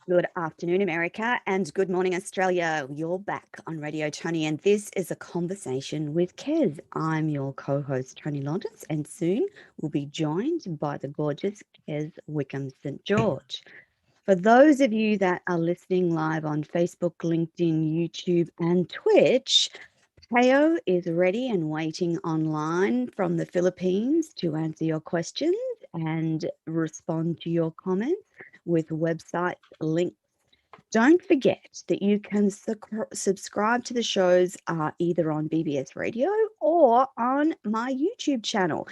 Good afternoon, America, and good morning, Australia. You're back on Radio Toni, and this is a conversation with Kez. I'm your co-host, Toni Lawrence, and soon we'll be joined by the gorgeous Kez Wickham St George. For those of you that are listening live on Facebook, LinkedIn, YouTube, and Twitch, Peo is ready and waiting online from the Philippines to answer your questions and respond to your comments with website links. Don't forget that you can subscribe to the shows either on BBS Radio or on my YouTube channel.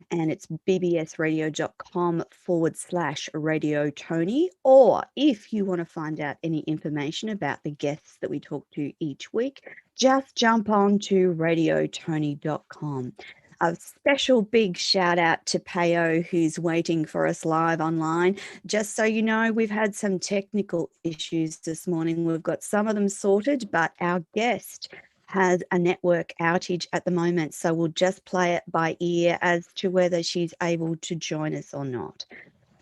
And it's bbsradio.com/Radio Toni. Or if you want to find out any information about the guests that we talk to each week, just jump on to radiotoni.com. A special big shout out to Peo, who's waiting for us live online. Just so you know, we've had some technical issues this morning. We've got some of them sorted, but our guest has a network outage at the moment. So we'll just play it by ear as to whether she's able to join us or not.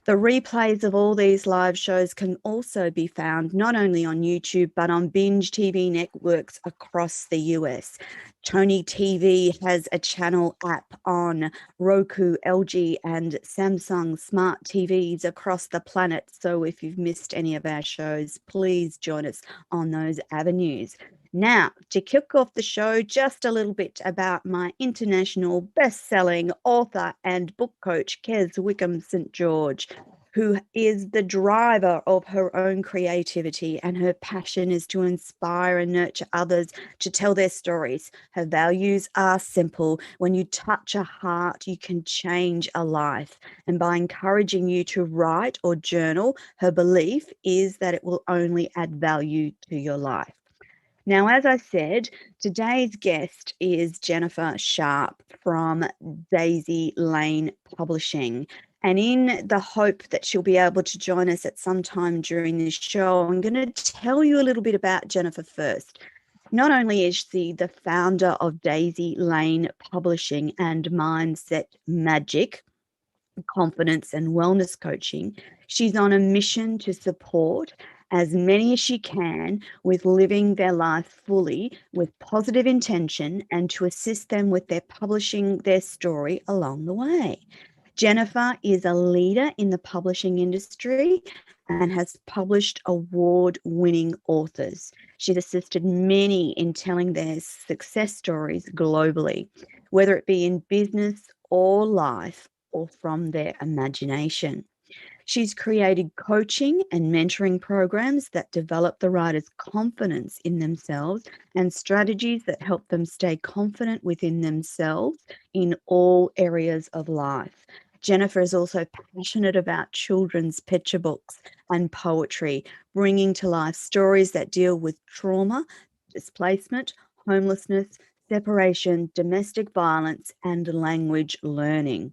The replays of all these live shows can also be found not only on YouTube, but on Binge TV networks across the US. Toni TV has a channel app on Roku, LG, and Samsung smart TVs across the planet. So if you've missed any of our shows, please join us on those avenues. Now, to kick off the show, just a little bit about my international best-selling author and book coach, Kez Wickham St George, who is the driver of her own creativity, and her passion is to inspire and nurture others to tell their stories. Her values are simple. When you touch a heart, you can change a life. And by encouraging you to write or journal, her belief is that it will only add value to your life. Now, as I said, today's guest is Jennifer Sharp from Daisy Lane Publishing. And in the hope that she'll be able to join us at some time during this show, I'm going to tell you a little bit about Jennifer first. Not only is she the founder of Daisy Lane Publishing and Mindset Magic, confidence and wellness coaching, she's on a mission to support as many as she can with living their life fully with positive intention and to assist them with their publishing their story along the way. Jennifer is a leader in the publishing industry and has published award-winning authors. She's assisted many in telling their success stories globally, whether it be in business or life or from their imagination. She's created coaching and mentoring programs that develop the writer's confidence in themselves and strategies that help them stay confident within themselves in all areas of life. Jennifer is also passionate about children's picture books and poetry, bringing to life stories that deal with trauma, displacement, homelessness, separation, domestic violence, and language learning.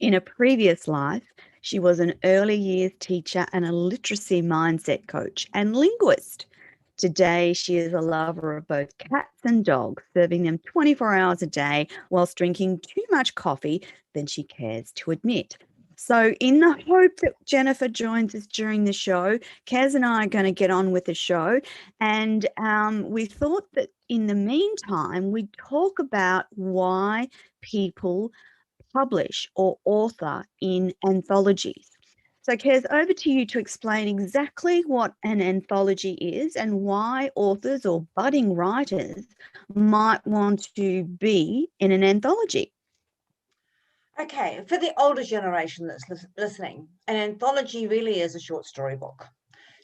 In a previous life, she was an early years teacher and a literacy mindset coach and linguist. Today, she is a lover of both cats and dogs, serving them 24 hours a day whilst drinking too much coffee than she cares to admit. So in the hope that Jennifer joins us during the show, Kez and I are going to get on with the show. And we thought that in the meantime, we'd talk about why people publish or author in anthologies. So, Kez, over to you to explain exactly what an anthology is and why authors or budding writers might want to be in an anthology. Okay, for the older generation that's listening, an anthology really is a short story book.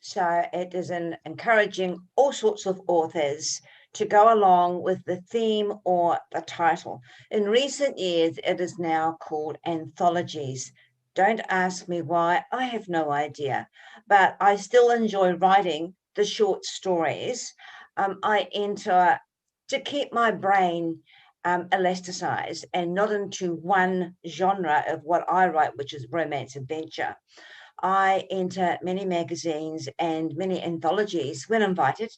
So it is encouraging all sorts of authors to go along with the theme or the title. In recent years, it is now called anthologies. Don't ask me why, I have no idea, but I still enjoy writing the short stories. I enter to keep my brain elasticized and not into one genre of what I write, which is romance adventure. I enter many magazines and many anthologies when invited.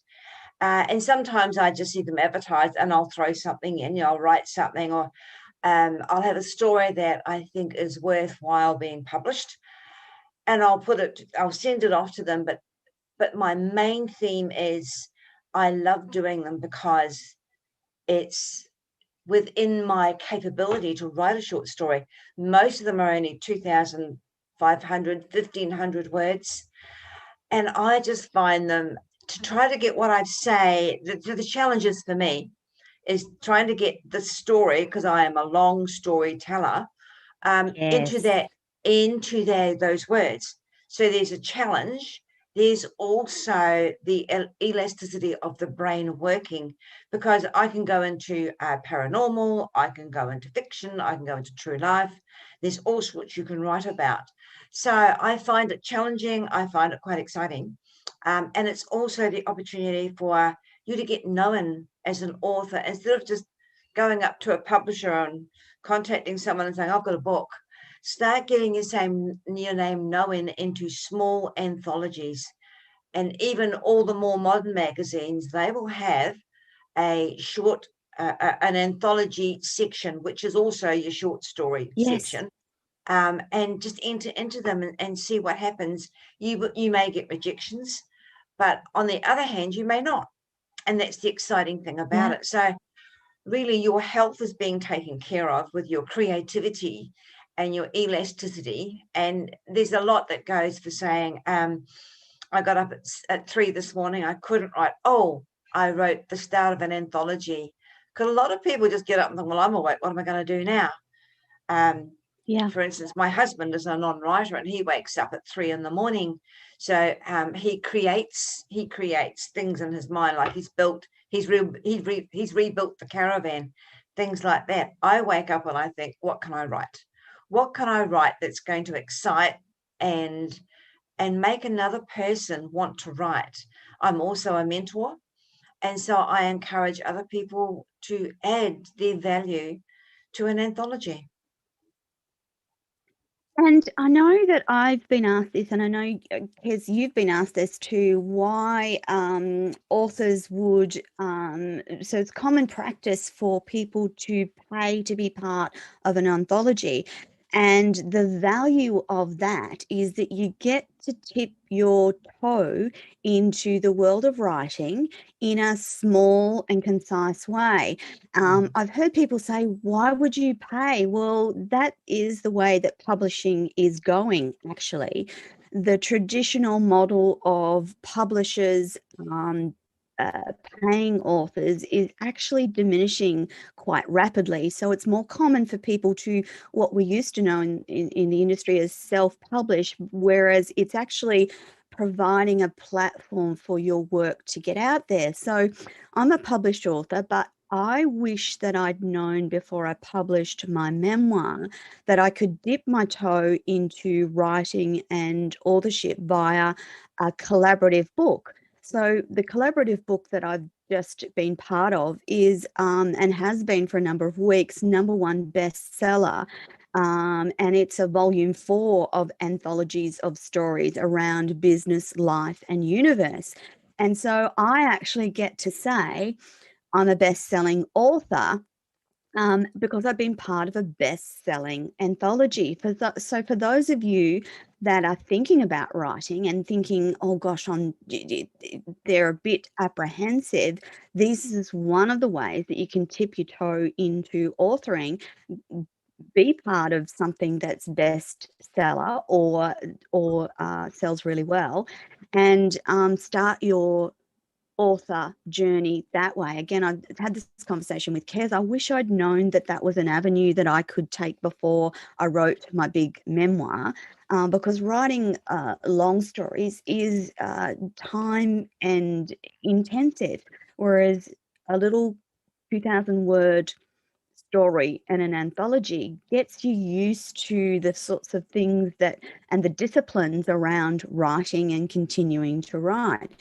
And sometimes I just see them advertised and I'll throw something in, I'll write something, or I'll have a story that I think is worthwhile being published, and I'll send it off to them. But my main theme is I love doing them because it's within my capability to write a short story. Most of them are only 2,500, 1,500 words. And I just find them to try to get what I say, the challenges for me is trying to get the story, because I am a long storyteller, into Yes. those words. So there's a challenge. There's also the elasticity of the brain working, because I can go into paranormal, I can go into fiction, I can go into true life. There's all sorts you can write about. So I find it challenging. I find it quite exciting. And it's also the opportunity for you to get known as an author instead of just going up to a publisher and contacting someone and saying, I've got a book. Start getting your name known into small anthologies. And even all the more modern magazines, they will have a short, an anthology section, which is also your short story Yes. section. And just enter into them and see what happens. You may get rejections, but on the other hand, you may not. And that's the exciting thing about it. So really your health is being taken care of with your creativity and your elasticity. And there's a lot that goes for saying, I got up at 3 this morning. I couldn't write. Oh, I wrote the start of an anthology. Because a lot of people just get up and think, well, I'm awake. What am I going to do now? For instance, my husband is a non-writer and he wakes up at 3 in the morning. So he creates things in his mind, like he's rebuilt the caravan, things like that. I wake up and I think, what can I write? What can I write that's going to excite and make another person want to write? I'm also a mentor, and so I encourage other people to add their value to an anthology. And I know that I've been asked this, and I know, Kez, you've been asked this too, why authors would, so it's common practice for people to pay to be part of an anthology. And the value of that is that you get to tip your toe into the world of writing in a small and concise way. I've heard people say, why would you pay? Well, that is the way that publishing is going, actually. The traditional model of publishers paying authors is actually diminishing quite rapidly. So it's more common for people to, what we used to know in the industry as self-publish, whereas it's actually providing a platform for your work to get out there. So I'm a published author, but I wish that I'd known before I published my memoir that I could dip my toe into writing and authorship via a collaborative book. So the collaborative book that I've just been part of is, and has been for a number of weeks, #1 bestseller. And it's a volume 4 of anthologies of stories around business, life, and universe. And so I actually get to say I'm a best-selling author because I've been part of a best-selling anthology. So for those of you that are thinking about writing and thinking, oh gosh, they're a bit apprehensive, this is one of the ways that you can tip your toe into authoring. Be part of something that's bestseller or sells really well, and start your author journey that way. Again, I've had this conversation with Kez. I wish I'd known that that was an avenue that I could take before I wrote my big memoir, because writing long stories is time and intensive, whereas a little 2,000 word story and an anthology gets you used to the sorts of things that and the disciplines around writing and continuing to write.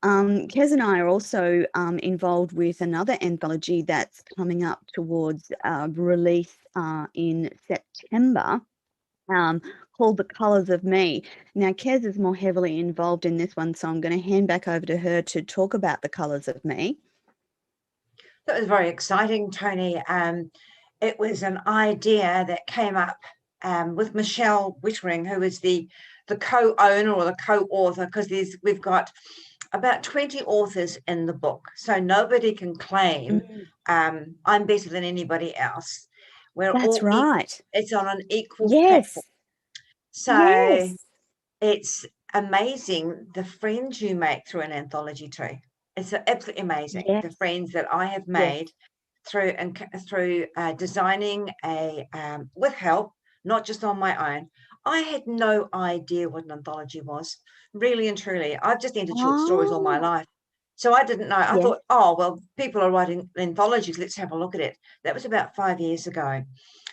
Kez and I are also involved with another anthology that's coming up towards release in September, called The Colours of Me. Now, Kez is more heavily involved in this one, so I'm going to hand back over to her to talk about The Colours of Me. That was very exciting, Toni. it was an idea that came up with Michelle Wittering, who is the co-owner or the co-author, because we've got about 20 authors in the book, so nobody can claim I'm better than anybody else. We're That's all equal. right. It's on an equal platform. Yes. So Yes. it's amazing the friends you make through an anthology too. It's absolutely amazing, Yes. the friends that I have Yes. made through designing with help, not just on my own. I had no idea what an anthology was, really and truly. I've just entered short stories all my Oh, life. So I didn't know. I yes. thought, oh, well, people are writing anthologies. Let's have a look at it. That was about 5 years ago.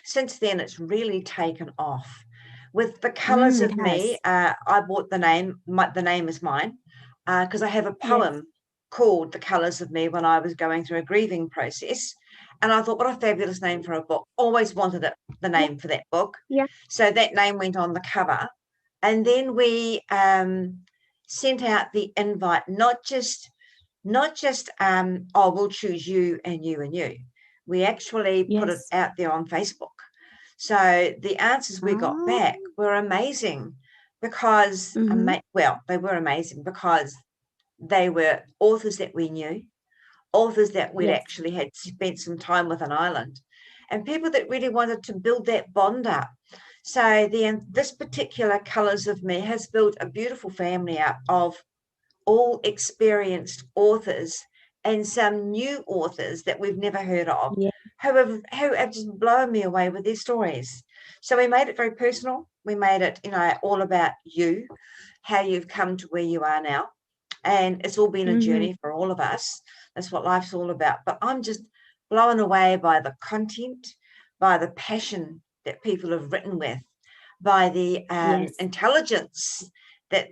Since then, it's really taken off. With The Colours It of Me, has. I bought the name. The name is mine because I have a Yes. poem called The Colours of Me when I was going through a grieving process. And I thought, what a fabulous name for a book. Always wanted it, the Yeah. name for that book. Yeah. So that name went on the cover. And then we sent out the invite, not just oh, we'll choose you and you and you. We actually put it Yes. out there on Facebook. So the answers we got Oh. back were amazing because, well, they were amazing because they were authors that we knew, authors that we'd Yes. actually had spent some time with on Ireland, and people that really wanted to build that bond up. So this particular Colours of Me has built a beautiful family up of all experienced authors and some new authors that we've never heard of, Yeah. who have just blown me away with their stories. So we made it very personal. We made it, all about you, how you've come to where you are now. And it's all been a journey for all of us. That's what life's all about. But I'm just blown away by the content, by the passion that people have written with, by the Yes. intelligence that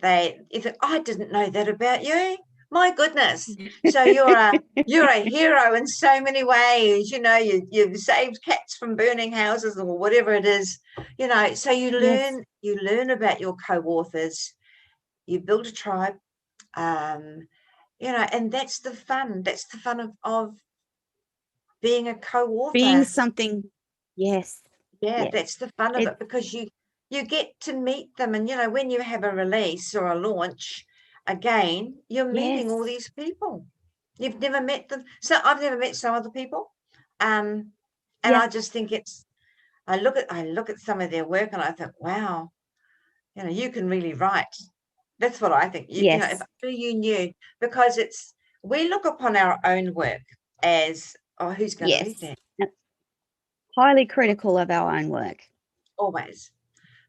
you think, I didn't know that about you. My goodness. So you're a hero in so many ways. You've saved cats from burning houses or whatever it is. So you Yes. learn about your co-authors. You build a tribe. And that's the fun. That's the fun of being a Being co-author. something. Yes. Yeah, Yes. that's the fun of It. it, because you get to meet them, and when you have a release or a launch, again, you're meeting all Yes. these people. You've never met them. So I've never met some of the people. And Yeah. I just think I look at some of their work and I think, wow, you can really write. That's what I think. If Yes. you knew, because we look upon our own work as, oh, who's going to read Yes. that? Highly critical of our own work. Always.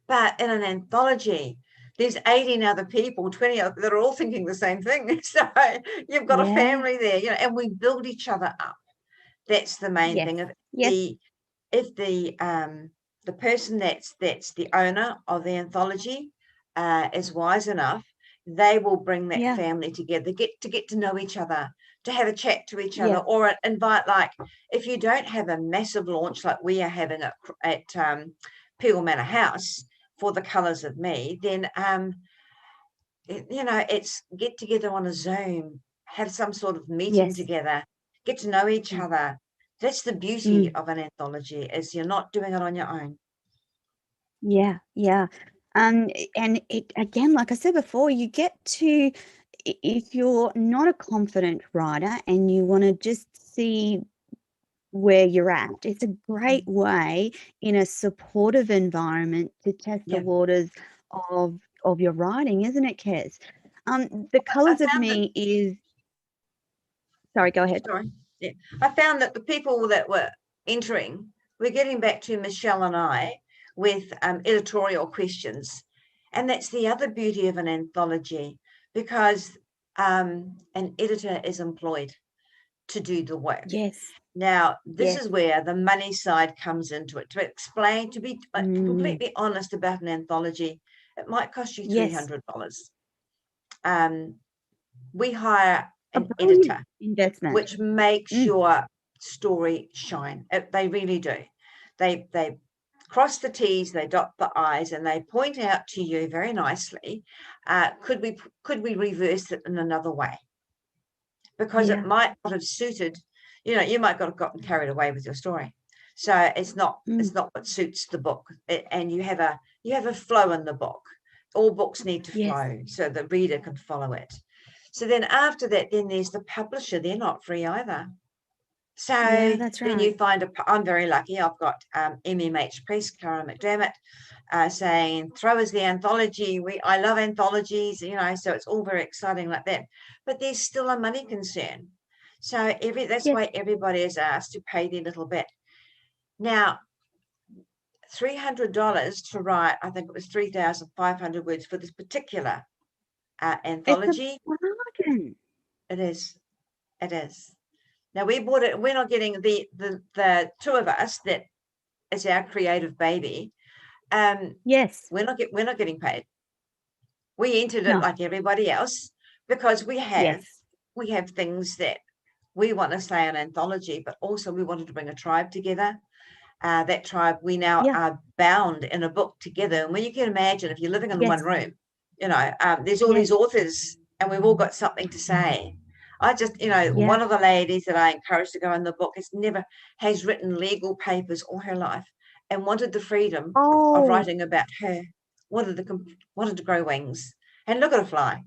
But in an anthology, there's 18 other people, 20 other, that are all thinking the same thing. So you've got a family there, and we build each other up. That's the main Yes. thing. Yes. If the person that's the owner of the anthology is wise enough, they will bring that family together, get to know each other, to have a chat to each other, or invite, like, if you don't have a massive launch like we are having at Peel Manor House for The Colours of Me, then it's get together on a Zoom, have some sort of meeting Yes. together, get to know each other. That's the beauty of an anthology, is you're not doing it on your own. Yeah. Yeah. And it, again, like I said before, you get to, if you're not a confident writer and you want to just see where you're at, it's a great way in a supportive environment to test the Yeah. waters of your writing, isn't it, Kez? The Colours of Me is. Sorry, go ahead. Sorry. Yeah. I found that the people that were entering were getting back to Michelle and I with editorial questions. And that's the other beauty of an anthology, because an editor is employed to do the work. Yes. Now, this Yes. is where the money side comes into it. To explain, to be completely honest about an anthology, it might cost you $300. We hire an editor, investment. which makes your story shine. They really do. They cross the T's, they dot the I's, and they point out to you very nicely, could we reverse it in another way? Because it might not have suited, you might have gotten carried away with your story. So it's not what suits the book. And you have a flow in the book. All books need to flow so the reader can follow it. So then after that, then there's the publisher. They're not free either. So that's right. then you find I'm very lucky. I've got MMH Press, Karen McDermott, saying throw us the anthology. I love anthologies, so it's all very exciting like that. But there's still a money concern. So that's why everybody is asked to pay their little bit. Now, $300 to write, I think it was 3,500 words for this particular anthology. It's a bargain. It is. Now we bought it. We're not getting the two of us. That is our creative baby. Yes, we're not getting paid. We entered it like everybody else because we have things that we want to say an anthology, but also we wanted to bring a tribe together. That tribe, we now are bound in a book together. And when you can imagine, if you're living in one room, there's all these authors, and we've all got something to say. I just, one of the ladies that I encouraged to go in the book has written legal papers all her life and wanted the freedom of writing about her, wanted to grow wings and look at her fly.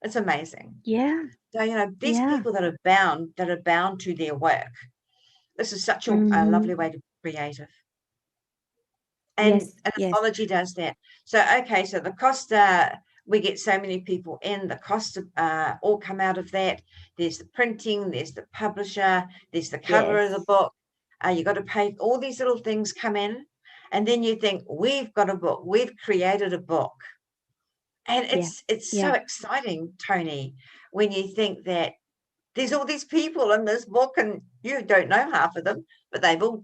It's amazing. Yeah. So, these people that are bound to their work, this is such a lovely way to be creative. And an anthology does that. So, okay, so the cost, we get so many people in, the costs all come out of that. There's the printing, there's the publisher, there's the cover of the book. You got to pay, all these little things come in. And then you think, we've got a book, we've created a book. And it's so exciting, Toni, when you think that there's all these people in this book and you don't know half of them, but they've all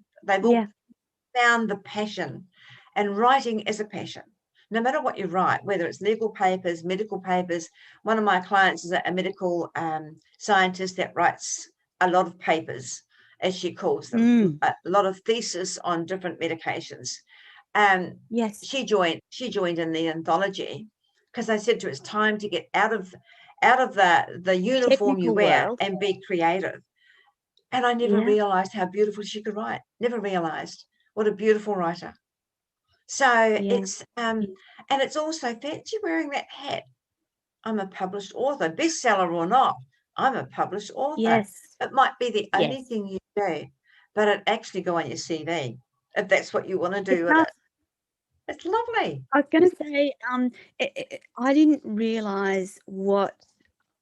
found the passion. And writing is a passion. No matter what you write, whether it's legal papers, medical papers. One of my clients is a medical scientist that writes a lot of papers, as she calls them, a lot of thesis on different medications. She joined in the anthology because I said to her, it's time to get out of the uniform you wear and be creative. And I never realized how beautiful she could write. Never realized what a beautiful writer. So it's and it's also fancy wearing that hat. I'm a published author, bestseller or not. I'm a published author. Yes. It might be the only thing you do, but it actually go on your CV if that's what you want to do with it. It's lovely. I was going to say, I didn't realize what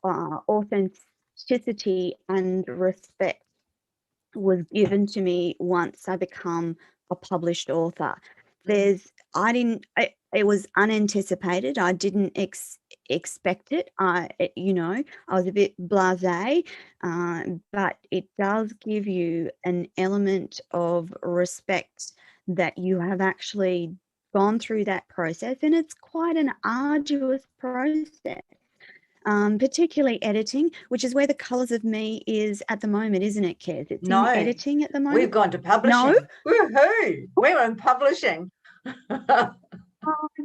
authenticity and respect was given to me once I become a published author. It was unanticipated. I didn't expect it. I was a bit blasé, but it does give you an element of respect that you have actually gone through that process, and it's quite an arduous process. Particularly editing, which is where the Colours of Me is at the moment, isn't it, Kez? It's in editing at the moment. We've gone to publishing. No? Woohoo! We're in publishing. Oh,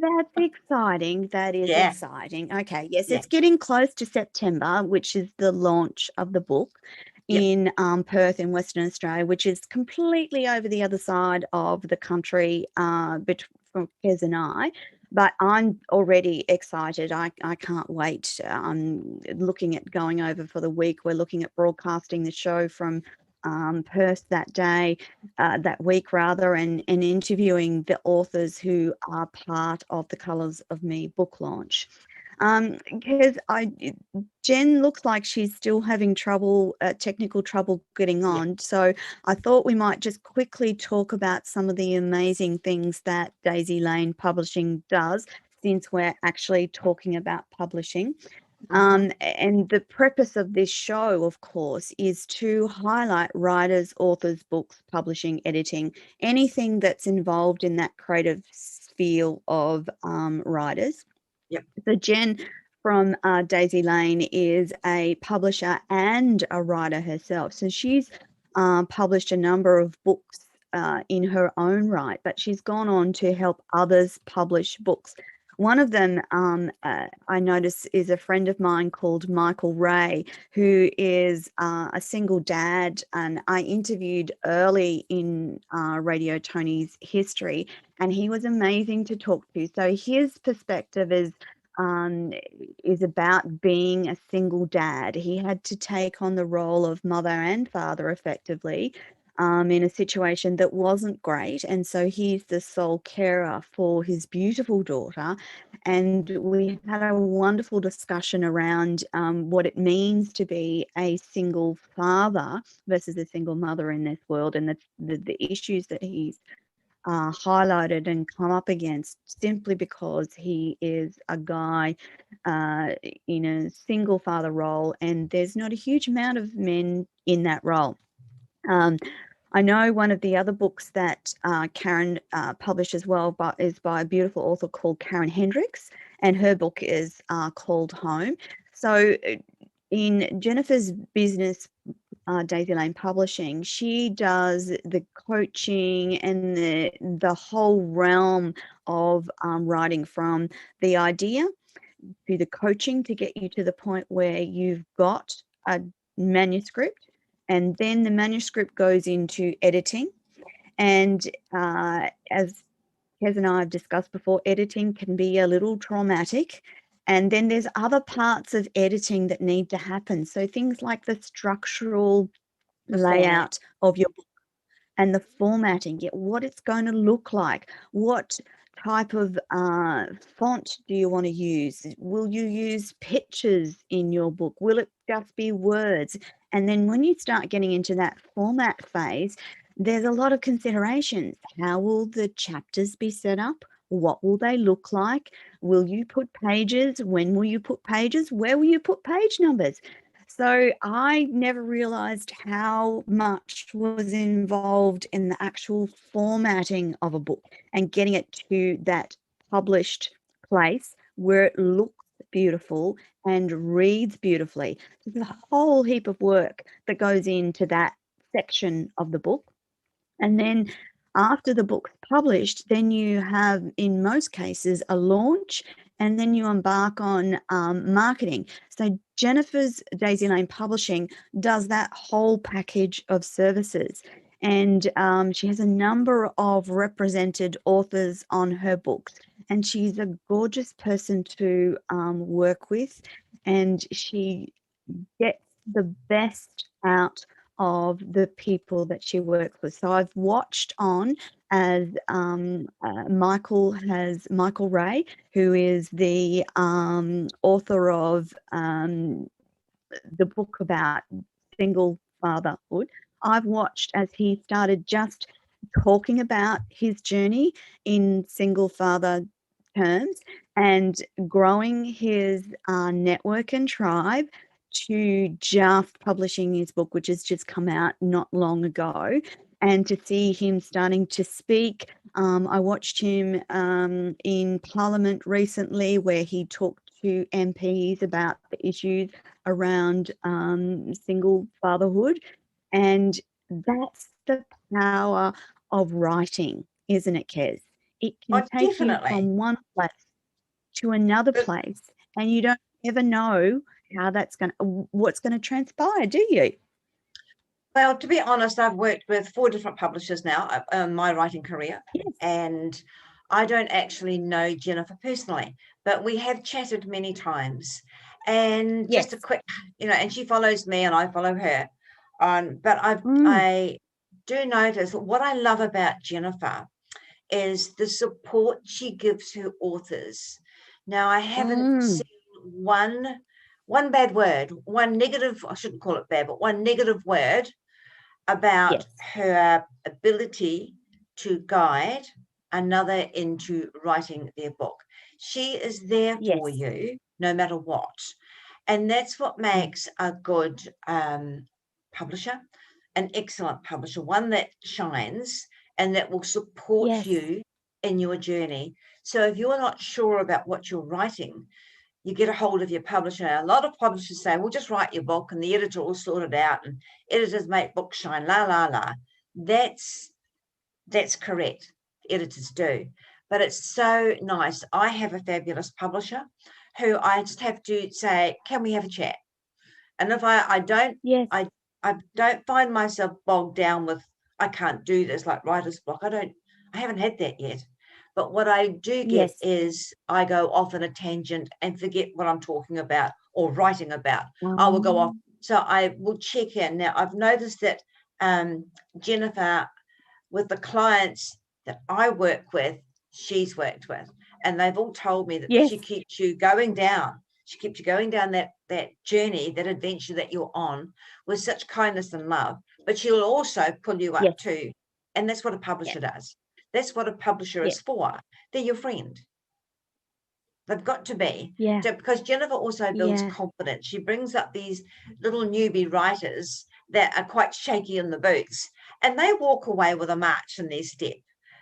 that's exciting. That is exciting. Okay, yes, it's getting close to September, which is the launch of the book in Perth in Western Australia, which is completely over the other side of the country from Kez and I. But I'm already excited. I can't wait. I'm looking at going over for the week. We're looking at broadcasting the show from Perth that week rather, and interviewing the authors who are part of the Colours of Me book launch. Because Jen looks like she's still having technical trouble getting on. So I thought we might just quickly talk about some of the amazing things that Daisy Lane Publishing does, since we're actually talking about publishing. And the purpose of this show, of course, is to highlight writers, authors, books, publishing, editing, anything that's involved in that creative sphere of writers. So Jen from Daisy Lane is a publisher and a writer herself. So she's published a number of books in her own right, but she's gone on to help others publish books. One of them I notice is a friend of mine called Michael Ray, who is a single dad, and I interviewed early in Radio Tony's history, and he was amazing to talk to. So his perspective is about being a single dad. He had to take on the role of mother and father effectively, in a situation that wasn't great. And so he's the sole carer for his beautiful daughter. And we had a wonderful discussion around what it means to be a single father versus a single mother in this world, and the issues that he's highlighted and come up against, simply because he is a guy in a single father role, and there's not a huge amount of men in that role. I know one of the other books that Karen published as well, but is by a beautiful author called Karen Hendricks, and her book is called Home. So in Jennifer's business, Daisy Lane Publishing, she does the coaching and the whole realm of writing, from the idea to the coaching to get you to the point where you've got a manuscript, and then the manuscript goes into editing. And as Kez and I have discussed before, editing can be a little traumatic. And then there's other parts of editing that need to happen. So things like the structural The format. layout of your book and the formatting, what it's going to look like, what type of font do you want to use? Will you use pictures in your book? Will it just be words? And then when you start getting into that format phase, there's a lot of considerations. How will the chapters be set up? What will they look like? Will you put pages? When will you put pages? Where will you put page numbers? So I never realized how much was involved in the actual formatting of a book and getting it to that published place where it looks beautiful and reads beautifully. There's a whole heap of work that goes into that section of the book. And then after the book's published, then you have, in most cases, a launch, and then you embark on marketing. So Jennifer's Daisy Lane Publishing does that whole package of services. And she has a number of represented authors on her books. And she's a gorgeous person to work with. And she gets the best out of the people that she works with. So I've watched on as Michael Ray, who is the author of the book about single fatherhood. I've watched as he started just talking about his journey in single father terms and growing his network and tribe to just publishing his book, which has just come out not long ago, and to see him starting to speak. I watched him in Parliament recently, where he talked to MPs about the issues around single fatherhood. And that's the power of writing, isn't it, Kez? It can Oh, take you definitely. from one place to another But, place, and you don't ever know what's going to transpire, do you? well, to be honest, I've worked with 4 different publishers now in my writing career, Yes, and I don't actually know Jennifer personally, but we have chatted many times. And just a yes. quick, and she follows me and I follow her. But Mm, I do notice that what I love about Jennifer is the support she gives her authors. Now, I haven't mm, seen one bad word, one negative, I shouldn't call it bad, but one negative word about yes, her ability to guide another into writing their book. She is there for yes. you no matter what. And that's what Mm, makes a good publisher, an excellent publisher, one that shines and that will support yes, you in your journey. So if you're not sure about what you're writing, you get a hold of your publisher. Now, a lot of publishers say, well, just write your book and the editor will sort it out and editors make books shine, la, la, la. That's correct. Editors do. but it's so nice. I have a fabulous publisher who I just have to say, can we have a chat? And if I don't, Yes. I don't find myself bogged down with, I can't do this, like writer's block. I haven't had that yet. But what I do get Yes. is I go off on a tangent and forget what I'm talking about or writing about. I will go off. Um, So I will check in. Now, I've noticed that Jennifer, with the clients that I work with, she's worked with, and they've all told me that yes. she keeps you going down. She keeps you going down that journey, that adventure that you're on, with such kindness and love. But she'll also pull you up Yes. too. And that's what a publisher does. That's what a publisher Yes. is for. They're your friend. They've got to be. Yeah. Because Jennifer also builds Yeah. confidence. She brings up these little newbie writers that are quite shaky in the boots, and they walk away with a march in their step.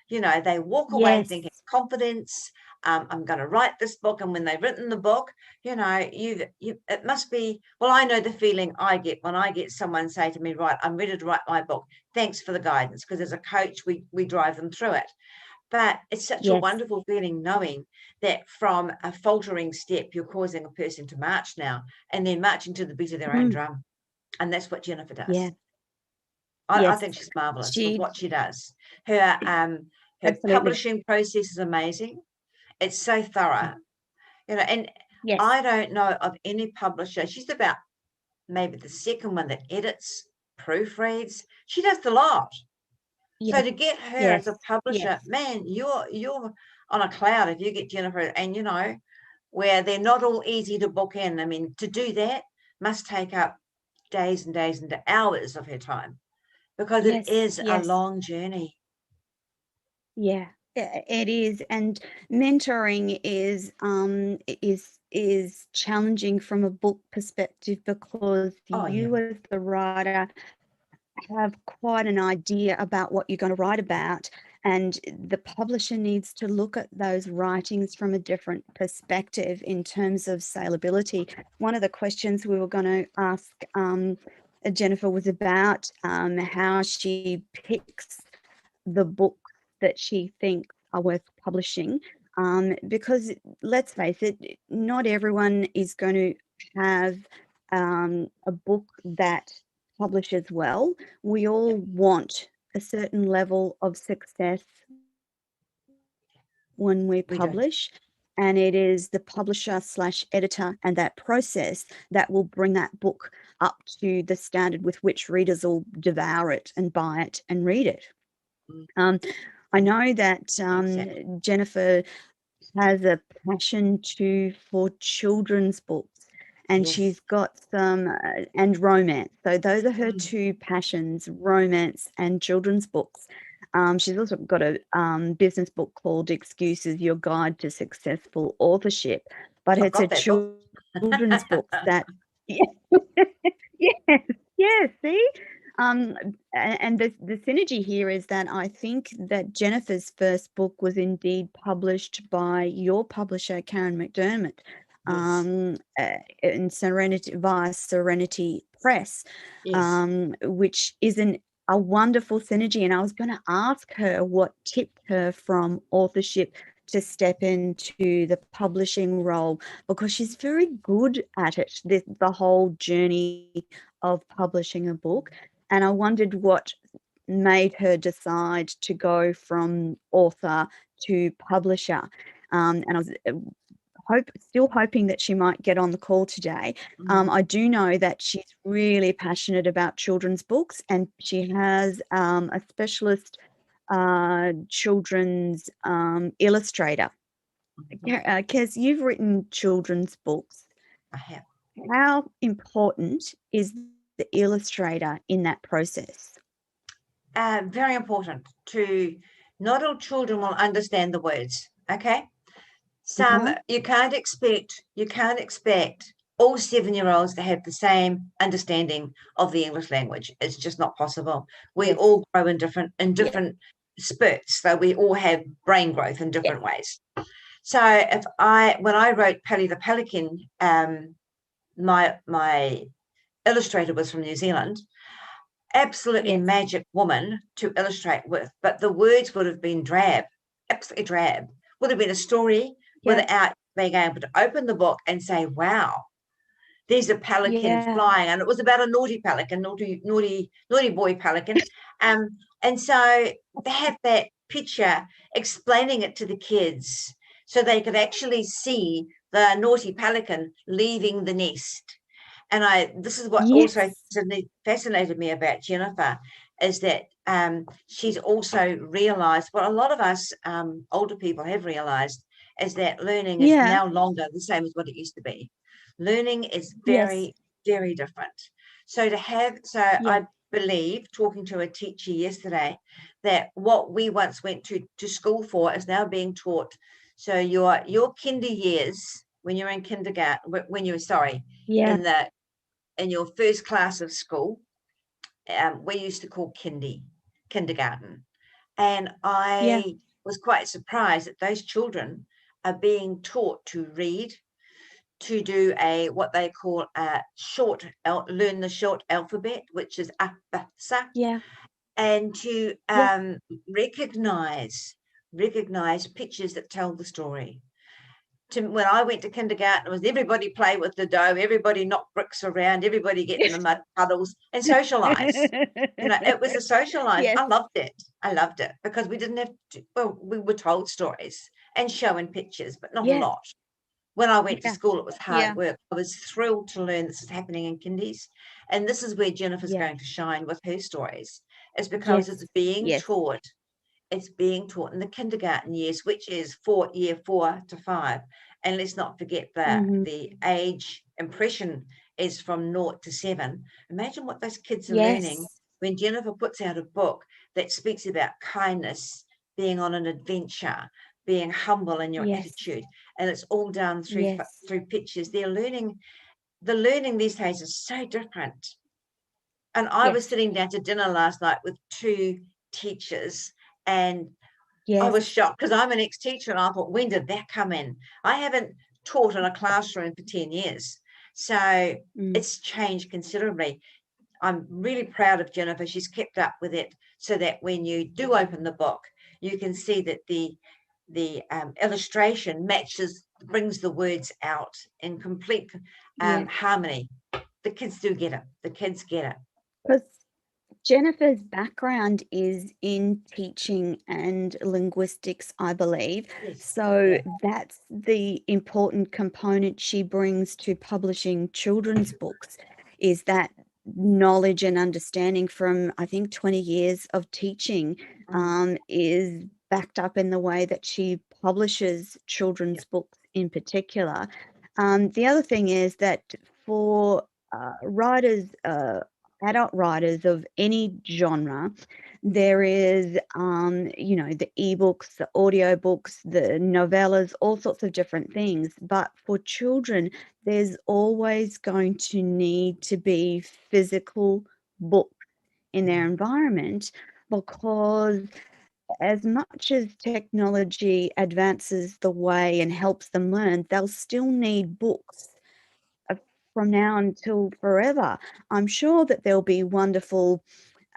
They walk away Yes. thinking confidence. I'm going to write this book, and when they've written the book, it must be. Well, I know the feeling I get when I get someone say to me, "Right, I'm ready to write my book. Thanks for the guidance," because as a coach, we drive them through it. But it's such a Yes. wonderful feeling knowing that from a faltering step, you're causing a person to march now, and then marching to the beat of their own Mm. drum. And that's what Jennifer does. Yeah. I Yes. think she's marvelous with She what she does. Her absolutely. publishing process is amazing. It's so thorough, and Yes. I don't know of any publisher. She's about maybe the second one that edits, proofreads. She does the lot. So Yes. to get her Yes. as a publisher, Yes. man, you're on a cloud if you get Jennifer, and where they're not all easy to book in. I mean, to do that must take up days and days and hours of her time, because it Yes. is a Yes. long journey. Yeah, it is, and mentoring is challenging from a book perspective because Oh yeah, you as the writer have quite an idea about what you're going to write about, and the publisher needs to look at those writings from a different perspective in terms of saleability. One of the questions we were going to ask Jennifer was about how she picks the books that she thinks are worth publishing, because let's face it, not everyone is going to have a book that publishes well. We all want a certain level of success when we we do. publish, and it is the publisher slash editor and that process that will bring that book up to the standard with which readers will devour it and buy it and read it. I know that Exactly. Jennifer has a passion too for children's books, and Yes. she's got some and romance. So those are her Mm. two passions: romance and children's books. She's also got a business book called "Excuses: Your Guide to Successful Authorship," but I've it's a got that book. children's book that yes, yes, see? And the synergy here is that I think that Jennifer's first book was indeed published by your publisher, Karen McDermott, Yes. in Serenity via Serenity Press, Yes. which is a wonderful synergy. And I was going to ask her what tipped her from authorship to step into the publishing role, because she's very good at it, the whole journey of publishing a book. And I wondered what made her decide to go from author to publisher. And I was still hoping that she might get on the call today. I do know that she's really passionate about children's books, and she has a specialist children's illustrator. Kez, you've written children's books. I have. How important is the illustrator in that process? Very important. To not all children will understand the words. Okay. Some Uh-huh. you can't expect all 7-year-olds to have the same understanding of the English language. It's just not possible. We Yes. all grow in different Yeah. spurts, so we all have brain growth in Yeah. different ways. So when I wrote Paddy the Pelican, my illustrator was from New Zealand. Absolutely Yes. magic woman to illustrate with, but the words would have been drab, absolutely drab. would have been a story Yeah. without being able to open the book and say, wow, there's a pelican Yeah. flying, and it was about a naughty pelican, naughty boy pelican. And so they have that picture explaining it to the kids so they could actually see the naughty pelican leaving the nest. And this is what also Yes. fascinated me about Jennifer, is that she's also realized what a lot of us older people have realized, is that learning is Yeah. now longer the same as what it used to be. Learning is Yes. very, very different. So Yeah. I believe, talking to a teacher yesterday, that what we once went to school for is now being taught. So your kinder years, when you're in kindergarten, when you're Yeah. in your first class of school, we used to call kindergarten. And Yeah. I was quite surprised that those children are being taught to read, to do what they call a learn the short alphabet, which is sa, Yeah. and to Yeah. recognize pictures that tell the story. When I went to kindergarten, it was everybody play with the dough, everybody knock bricks around, everybody get in the mud puddles and socialize. It was a socialize. Yes. I loved it. I loved it because we didn't have to, well, we were told stories and showing pictures, but not a Yes. lot. When I went to Yeah. school, it was hard Yeah. work. I was thrilled to learn this is happening in kindies. And this is where Jennifer's Yeah. going to shine with her stories. It's because Yes. it's being Yes. taught. It's being taught in the kindergarten years, which is year 4 to 5. And let's not forget that Mhm. the age impression is from 0 to 7. Imagine what those kids are learning Yes. when Jennifer puts out a book that speaks about kindness, being on an adventure, being humble in your Yes. attitude, and it's all done Yes. through pictures. The learning these days is so different. And I was Yes. sitting down to dinner last night with 2 teachers, and I Yes. was shocked because I'm an ex-teacher, and I thought, when did that come in? I haven't taught in a classroom for 10 years. So Mm. it's changed considerably. I'm really proud of Jennifer. She's kept up with it so that when you do open the book, you can see that the illustration brings the words out in complete Yes. harmony. The kids do get it. The kids get it. Because Jennifer's background is in teaching and linguistics, I believe. Yes. So Yeah. that's the important component she brings to publishing children's books, is that knowledge and understanding from, I think, 20 years of teaching, Mm. is backed up in the way that she publishes children's books in particular. The other thing is that for writers, adult writers of any genre, there is, the ebooks, the audiobooks, the novellas, all sorts of different things. But for children, there's always going to need to be physical books in their environment, because as much as technology advances the way and helps them learn, they'll still need books uh, from now until forever. I'm sure that there'll be wonderful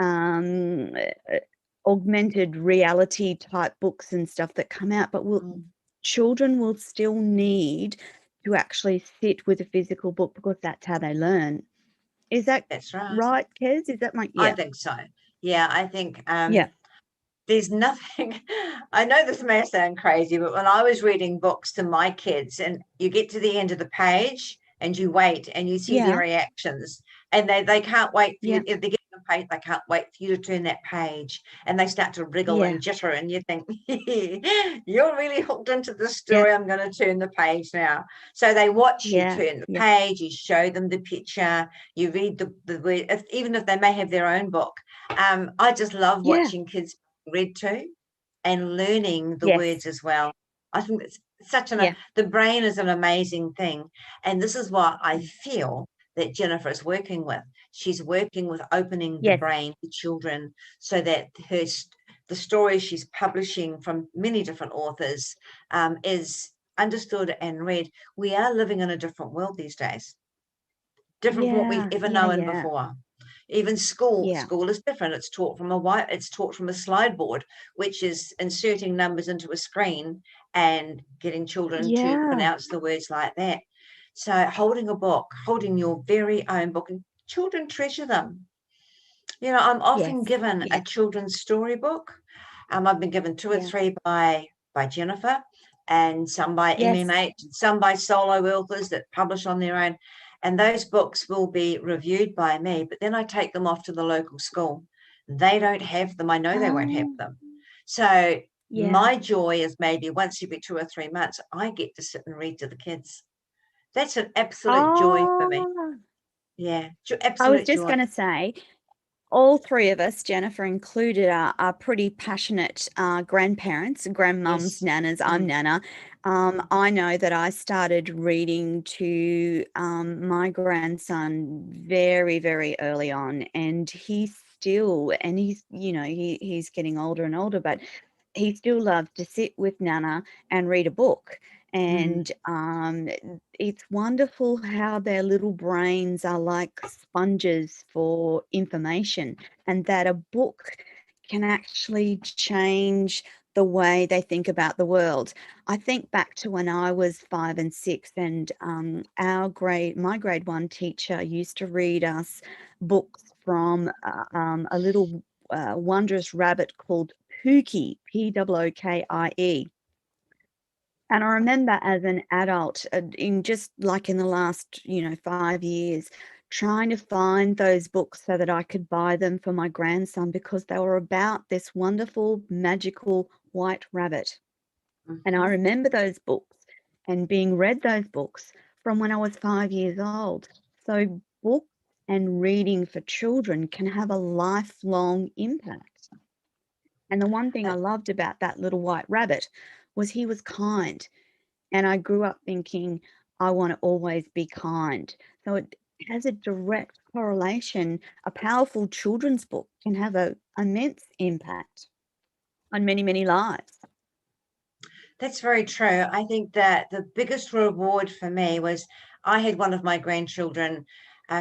um, uh, augmented reality type books and stuff that come out, but Mm. children will still need to actually sit with a physical book, because that's how they learn. Is that That's right. right, Kez? Is that my I yeah. think so. Yeah, I think Yeah. there's nothing. I know this may sound crazy, but when I was reading books to my kids, and you get to the end of the page and you wait and you see their Yeah. reactions, and they can't wait for you. Yeah. If they get a page, they can't wait for you to turn that page, and they start to wriggle Yeah. and jitter, and you think, you're really hooked into the Yeah. story. I'm going to turn the page now. So they watch you Yeah. turn the Yeah. page, you show them the picture, you read the word, even if they may have their own book. I just love Yeah. watching kids read to and learning the Yes. words as well. I think it's Yeah. the brain is an amazing thing. And this is what I Mm. feel that Jennifer is working with. She's working with opening the Yes. brain to children so that the stories she's publishing from many different authors is understood and read. We are living in a different world these days, different from what we've Yeah. ever Yeah. known Yeah. before. Even school Yeah. is different. It's taught from a slide board, which is inserting numbers into a screen and getting children to Yeah. pronounce the words like that. So holding a book, holding your very own book, and children treasure them. I'm Yes. often given a Yes. children's storybook. I've been given two or Yeah. three by Jennifer, and some by Yes. MMH, and some by solo authors that publish on their own. And those books will be reviewed by me, but then I take them off to the local school. They don't have them. I know they won't have Oh, them. So yeah. my joy is maybe once every 2 or 3 months, I get to sit and read to the kids. That's an absolute joy for me. Oh, Yeah, I was absolute just joy. going to say, all three of us, Jennifer included, are pretty passionate grandparents, grandmums, Yes. nanas. I'm Mm. Nana. I know that I started reading to my grandson very, very early on, and he's he's getting older and older, but he still loved to sit with Nana and read a book. Mm. And it's wonderful how their little brains are like sponges for information, and that a book can actually change the way they think about the world. I think back to when I was 5 and 6, and my grade one teacher used to read us books from a little wondrous rabbit called Pookie, Pwookie. And I remember as an adult, in just like in the last, 5 years, trying to find those books so that I could buy them for my grandson, because they were about this wonderful, magical white rabbit. And I Mhm. remember those books and being read those books from when I was 5 years old. So books and reading for children can have a lifelong impact. And the one thing I Uh, loved about that little white rabbit was he was kind. And I grew up thinking, I want to always be kind. So it has a direct correlation. A powerful children's book can have an immense impact on many, many lives. That's very true. I think that the biggest reward for me was I had one of my grandchildren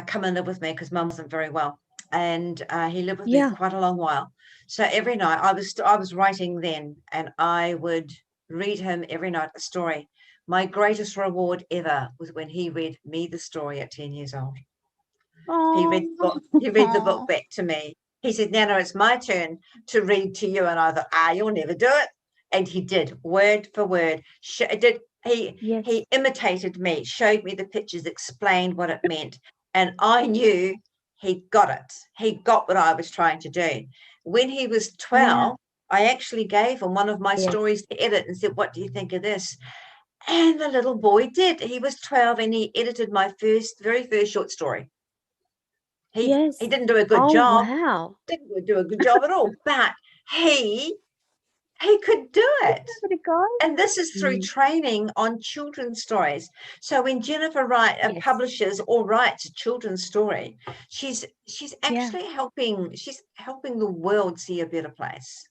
come and live with me because mum wasn't very well, and he lived with me for Yeah. quite a long while. So every night I was writing then, and I would read him every night a story. My greatest reward ever was when he read me the story at 10 years old. Oh, He read the book back to me. He said, Nana, it's my turn to read to you. And I thought, you'll never do it. And he did, word for word. yes. He imitated me, showed me the pictures, explained what it meant. And I knew he got it. He got what I was trying to do. When he was Yeah. 12, I actually gave him one of my Yes. stories to edit and said, what do you think of this? And the little boy did. He was 12 and he edited my very first short story. He Yes. didn't do a good Oh, job, wow. didn't do a good job at all, but he could do Give it. it a go. And this is through Mm, training on children's stories. So when Jennifer yes. publishes or writes a children's story, she's Yeah. actually helping the world see a better place.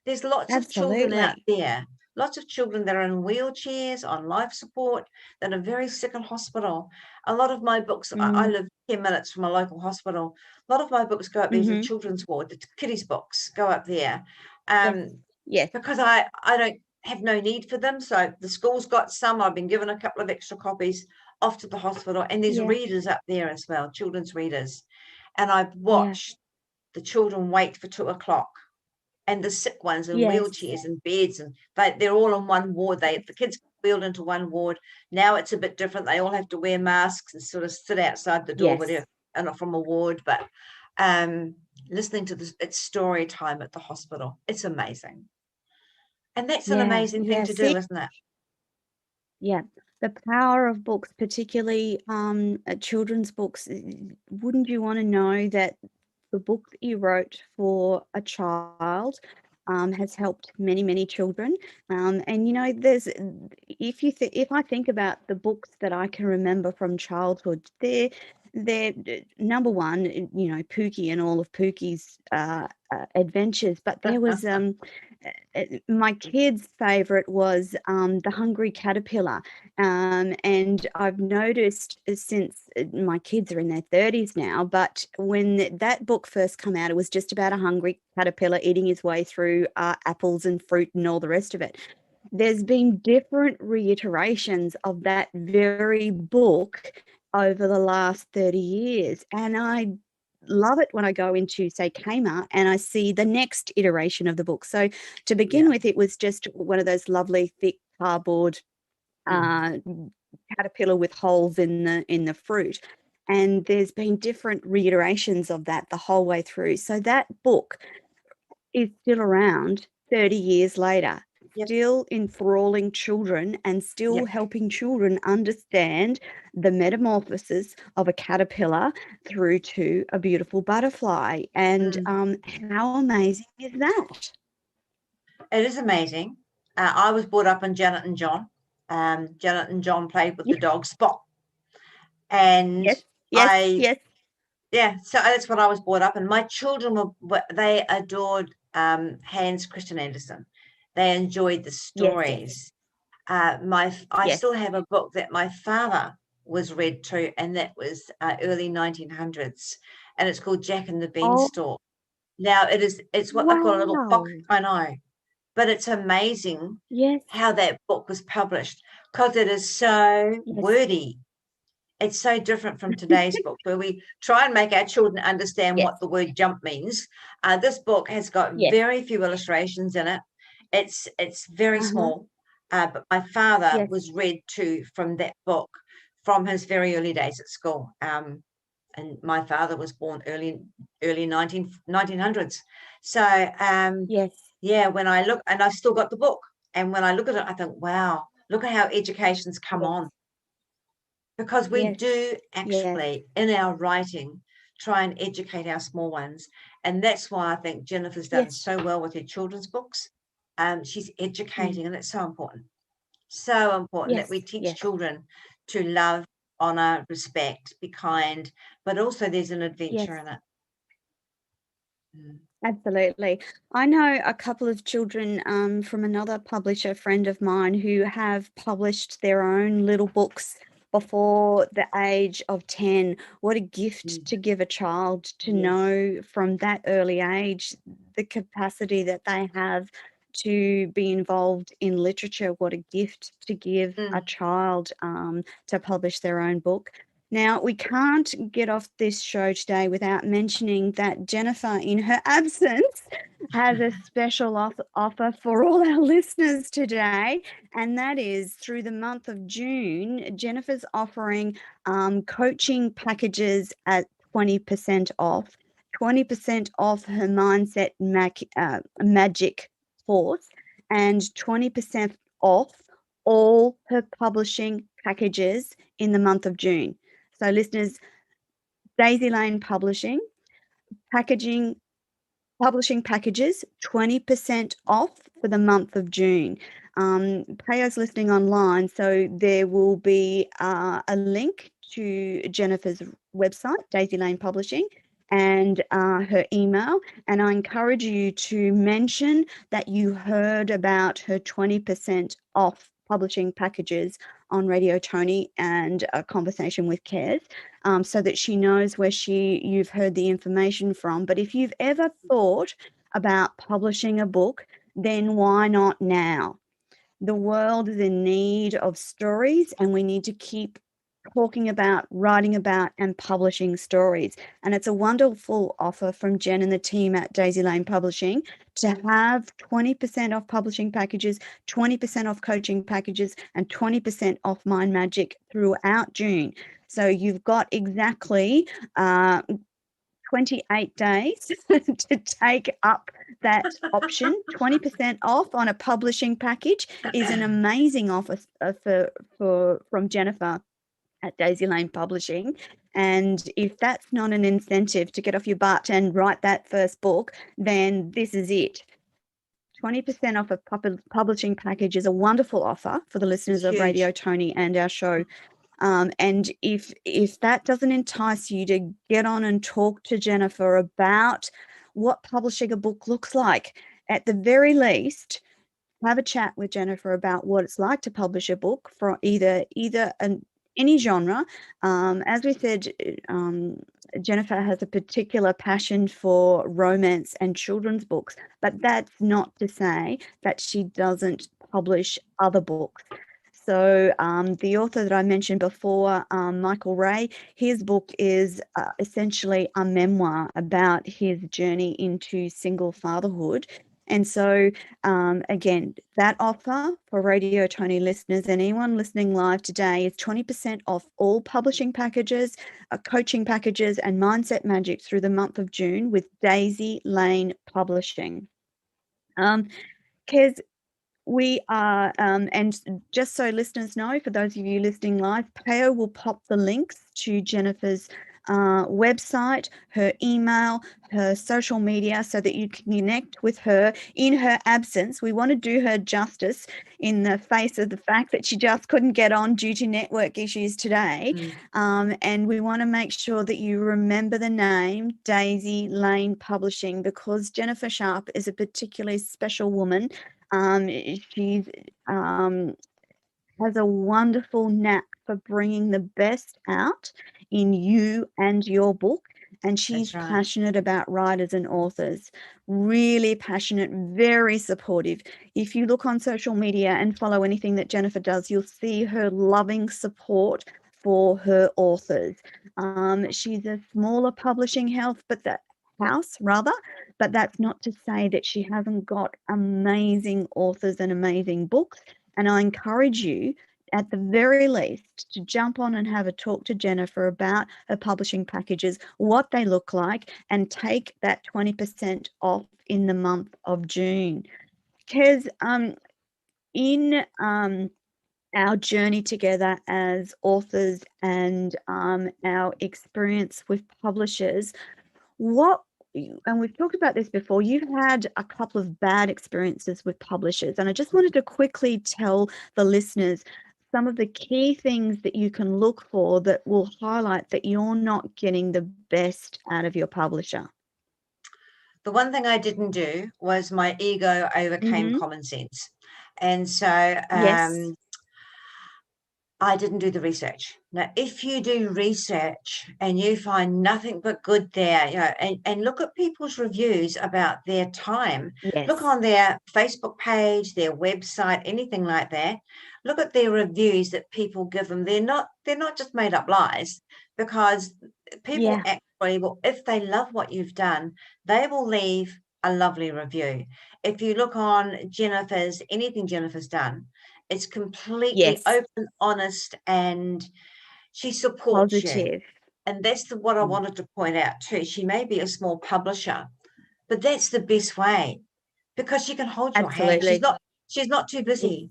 There's lots of children out Absolutely. there, lots of children that are in wheelchairs, on life support, that are very sick in hospital. A lot of my books, I Mm, live 10 minutes from a local hospital. A lot of my books go up there as a mm-hmm. children's ward, the kiddies books go up there. Yes. Yes. Because I don't have no need for them. So the school's got some. I've been given a couple of extra copies off to the hospital. And there's Yeah. readers up there as well, children's readers. And I've Yeah. watched the children wait for 2 o'clock, and the sick ones in Yes. wheelchairs and beds, and they're all in one ward. The kids wheeled into one ward. Now it's a bit different. They all have to wear masks and sort of sit outside the door, Yes. whatever, and from a ward. But um, listening to this, it's story time at the hospital. It's amazing, and that's an Yeah. amazing thing Yeah. to do, See, isn't it? yeah. The power of books, particularly children's books. Wouldn't you want to know that the book that you wrote for a child has helped many, many children? And there's if I think about the books that I can remember from childhood, they're number one, Pookie and all of Pookie's adventures. But there was my kids' favorite was The Hungry Caterpillar. And I've noticed since my kids are in their 30s now, but when that book first came out, it was just about a hungry caterpillar eating his way through apples and fruit and all the rest of it. There's been different reiterations of that very book over the last 30 years. And I love it when I go into, say, Kmart and I see the next iteration of the book. So to begin with, it was just one of those lovely thick cardboard caterpillar with holes in the fruit. And there's been different reiterations of that the whole way through. So that book is still around 30 years later, still enthralling children and still helping children understand the metamorphosis of a caterpillar through to a beautiful butterfly. And how amazing is that? It is amazing. I was brought up in Janet and John. Janet and John played with the dog Spot. And so that's what I was brought up in. My children they adored Hans Christian Andersen. They enjoyed the stories. I still have a book that my father was read to, and that was early 1900s, and it's called Jack and the Beanstalk. Now it's what they call a little book. I know, but it's amazing how that book was published, because it is so wordy. It's so different from today's book, where we try and make our children understand what the word jump means. This book has got very few illustrations in it. It's very small, but my father was read to from that book from his very early days at school. And my father was born early 1900s. So when I look, and I still got the book, and when I look at it, I think, wow, look at how education's come on. Because we do actually, in our writing, try and educate our small ones. And that's why I think Jennifer's done so well with her children's books. She's educating, and it's so important. So important that we teach children to love, honor, respect, be kind, but also there's an adventure in it. Absolutely. I know a couple of children from another publisher friend of mine who have published their own little books before the age of 10. What a gift to give a child to know from that early age the capacity that they have to be involved in literature. What a gift to give a child to publish their own book. Now, we can't get off this show today without mentioning that Jennifer, in her absence, has a special offer for all our listeners today, and that is through the month of June, Jennifer's offering coaching packages at 20% off, 20% off her Mindset Magic course, and 20% off all her publishing packages in the month of June. So listeners, Daisy Lane Publishing, publishing packages, 20% off for the month of June. Payo's listening online, so there will be a link to Jennifer's website, Daisy Lane Publishing, and her email. And I encourage you to mention that you heard about her 20% off publishing packages on Radio Toni and a conversation with Kez, so that she knows where you've heard the information from. But if you've ever thought about publishing a book, then why not now? The world is in need of stories, and we need to keep talking about, writing about, and publishing stories. And it's a wonderful offer from Jen and the team at Daisy Lane Publishing to have 20% off publishing packages, 20% off coaching packages, and 20% off Mind Magic throughout June. So you've got exactly 28 days to take up that option. 20% off on a publishing package is an amazing offer from Jennifer at Daisy Lane Publishing. And if that's not an incentive to get off your butt and write that first book, then this is it. 20% off a publishing package is a wonderful offer for the listeners of Radio Toni and our show. And if that doesn't entice you to get on and talk to Jennifer about what publishing a book looks like, at the very least, have a chat with Jennifer about what it's like to publish a book for any genre. As we said, Jennifer has a particular passion for romance and children's books, but that's not to say that she doesn't publish other books. So the author that I mentioned before, Michael Ray, his book is essentially a memoir about his journey into single fatherhood. And so, again, that offer for Radio Tony listeners and anyone listening live today is 20% off all publishing packages, coaching packages, and mindset magic through the month of June with Daisy Lane Publishing. Kez, we are, and just so listeners know, for those of you listening live, Peo will pop the links to Jennifer's website, her email, her social media, so that you can connect with her in her absence. We want to do her justice in the face of the fact that she just couldn't get on due to network issues today. And we want to make sure that you remember the name Daisy Lane Publishing, because Jennifer Sharp is a particularly special woman. She's has a wonderful knack for bringing the best out in you and your book. And she's passionate about writers and authors, really passionate, very supportive. If you look on social media and follow anything that Jennifer does, you'll see her loving support for her authors. She's a smaller publishing house, but that's not to say that she hasn't got amazing authors and amazing books. And I encourage you, at the very least, to jump on and have a talk to Jennifer about her publishing packages, what they look like, and take that 20% off in the month of June. Kez, in our journey together as authors and our experience with publishers, and we've talked about this before, you've had a couple of bad experiences with publishers, and I just wanted to quickly tell the listeners some of the key things that you can look for that will highlight that you're not getting the best out of your publisher. The one thing I didn't do was my ego overcame common sense. And so I didn't do the research. Now, if you do research and you find nothing but good there, you know, and look at people's reviews about their time, look on their Facebook page, their website, anything like that. Look at their reviews that people give them. They're not just made up lies, because people actually will, if they love what you've done, they will leave a lovely review. If you look on anything Jennifer's done, it's completely open, honest, and she supports you. And that's what I wanted to point out too. She may be a small publisher, but that's the best way, because she can hold your hand. She's not too busy,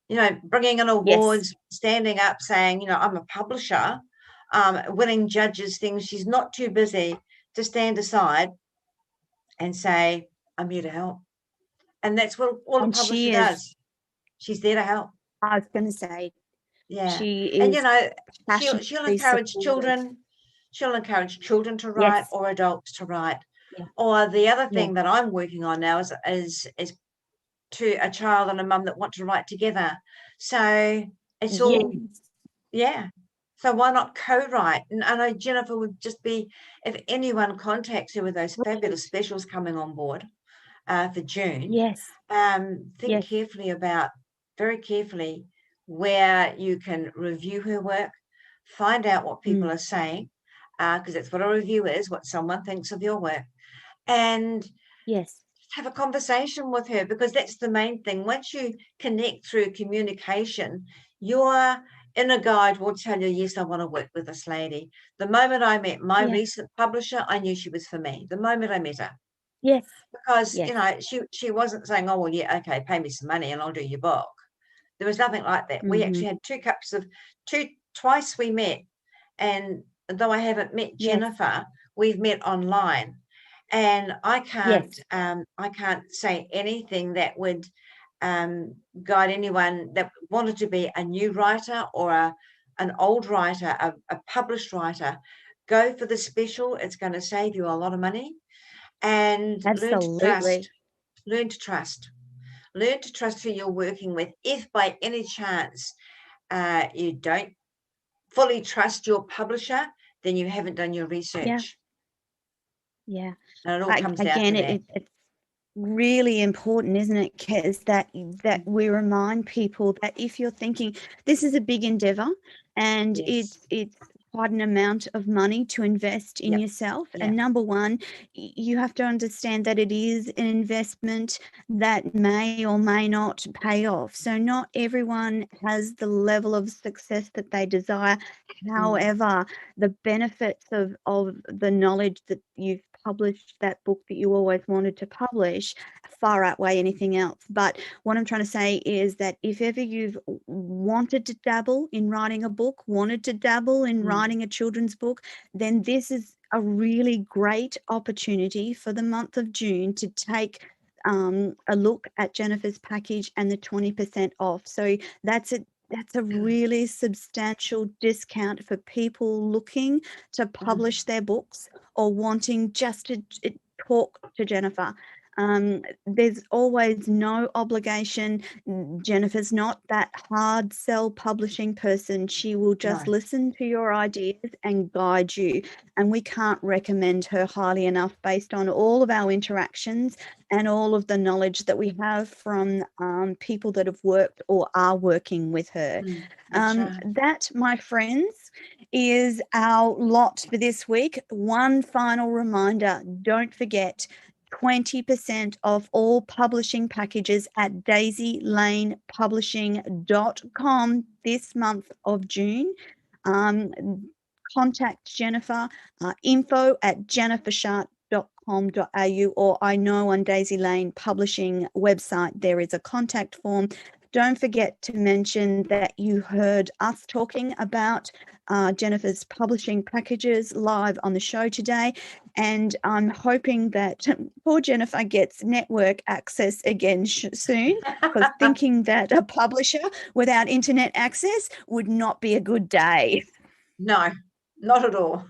you know, bringing in awards, standing up, saying, you know, I'm a publisher, winning judges things. She's not too busy to stand aside and say, I'm here to help. And that's what all a publisher does. She's there to help. I was going to say, she is, and you know, she'll encourage children. She'll encourage children to write, or adults to write. Or the other thing that I'm working on now is to a child and a mum that want to write together. So it's all, So why not co-write? And I know Jennifer would just be, if anyone contacts her with those fabulous specials coming on board for June, think carefully about, very carefully, where you can review her work, find out what people are saying, because that's what a review is, what someone thinks of your work, and have a conversation with her, because that's the main thing. Once you connect through communication, your inner guide will tell you, yes, I want to work with this lady. The moment I met my recent publisher, I knew she was for me. The moment I met her. Because, you know, she wasn't saying, oh, well, yeah, okay, pay me some money and I'll do your book. There was nothing like that. We actually had twice we met. And though I haven't met Jennifer, we've met online. And I can't say anything that would guide anyone that wanted to be a new writer or an old writer, a published writer. Go for the special. It's going to save you a lot of money. And learn to trust. Learn to trust. Learn to trust who you're working with. If by any chance you don't fully trust your publisher, then you haven't done your research. Yeah. And it all comes down Again, to that. it's really important, isn't it, Kez, that we remind people that if you're thinking this is a big endeavor and Yes. it's quite an amount of money to invest in Yep. yourself, Yep. and number one, you have to understand that it is an investment that may or may not pay off. So not everyone has the level of success that they desire. However, the benefits of the knowledge that you've published that book that you always wanted to publish far outweigh anything else. But what I'm trying to say is that if ever you've wanted to dabble in writing a book, wanted to dabble in writing a children's book, then this is a really great opportunity for the month of June to take a look at Jennifer's package and the 20% off. So that's a really substantial discount for people looking to publish their books or wanting just to talk to Jennifer. There's always no obligation. Jennifer's not that hard sell publishing person. She will just listen to your ideas and guide you. And we can't recommend her highly enough based on all of our interactions and all of the knowledge that we have from people that have worked or are working with her. That, my friends, is our lot for this week. One final reminder, don't forget 20% off all publishing packages at daisylanepublishing.com this month of June. Contact Jennifer, info@jennifersharp.com.au, or I know on Daisy Lane Publishing website there is a contact form. Don't forget to mention that you heard us talking about Jennifer's publishing packages live on the show today. And I'm hoping that poor Jennifer gets network access again soon, because thinking that a publisher without internet access would not be a good day. No, not at all.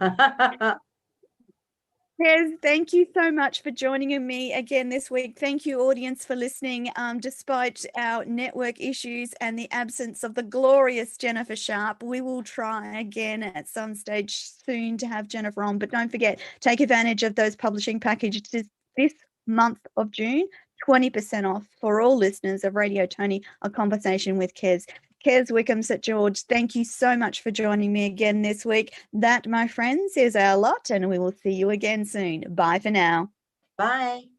Kez, thank you so much for joining me again this week. Thank you, audience, for listening. Despite our network issues and the absence of the glorious Jennifer Sharp, we will try again at some stage soon to have Jennifer on. But don't forget, take advantage of those publishing packages this month of June. 20% off for all listeners of Radio Toni, A Conversation with Kez. Kez Wickham St George, thank you so much for joining me again this week. That, my friends, is our lot, and we will see you again soon. Bye for now. Bye.